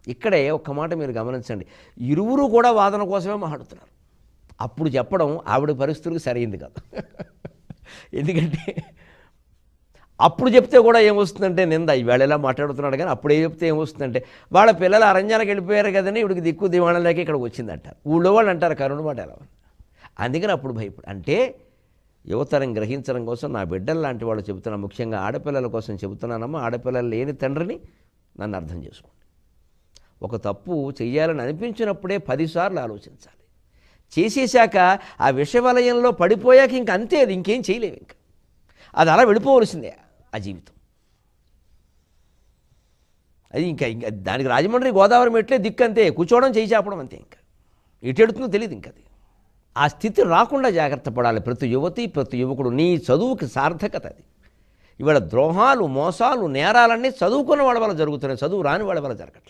ఇక్కడే ఒక్క మాట మీరు గమనించండి, ఇరువురు కూడా వాదన కోసమే మాట్లాడుతున్నారు. అప్పుడు చెప్పడం ఆవిడ పరిస్థితులకు సరైంది కాదు. ఎందుకంటే అప్పుడు చెప్తే కూడా ఏమొస్తుందంటే నింద, ఈవేళ ఎలా మాట్లాడుతున్నాడు కానీ అప్పుడే చెప్తే ఏమొస్తుందంటే వాళ్ళ పిల్లలు అరణ్యానికి వెళ్ళిపోయారు కదని ఇవిడికి దిక్కు దివాణం లేక ఇక్కడికి వచ్చిందంటారు. ఊళ్ళో వాళ్ళు అంటారు కరుణ మాట ఎలా. అందుకని అప్పుడు భయపడి అంటే యువతరం గ్రహించడం కోసం నా బిడ్డలు లాంటి వాళ్ళు చెబుతున్నా, ముఖ్యంగా ఆడపిల్లల కోసం చెబుతున్నానమ్మా. ఆడపిల్లలు లేని తండ్రిని నన్ను అర్థం చేసుకోండి. ఒక తప్పు చెయ్యాలని అనిపించినప్పుడే 10 సార్లు ఆలోచించాలి. చేసేశాక ఆ విషవలయంలో పడిపోయాక ఇంక అంతే, అది ఇంకేం చేయలేవు. ఇంకా అది అలా వెళ్ళిపోవలసిందే ఆ జీవితం. అది ఇంకా దానికి రాజమండ్రి గోదావరి మెట్లే దిక్కంతే, కూర్చోవడం చేయి చాపడం అంతే. ఇంకా ఎటెడుతుందో తెలియదు. ఇంక అది ఆ స్థితి రాకుండా జాగ్రత్త పడాలి ప్రతి యువతి, ప్రతి యువకుడు. నీ చదువుకి సార్థకత అది. ఇవాళ ద్రోహాలు, మోసాలు, నేరాలన్నీ చదువుకున్న వాళ్ళ వల్ల జరుగుతున్నాయి, చదువు రాని వాళ్ళ వల్ల జరగట్లేదు.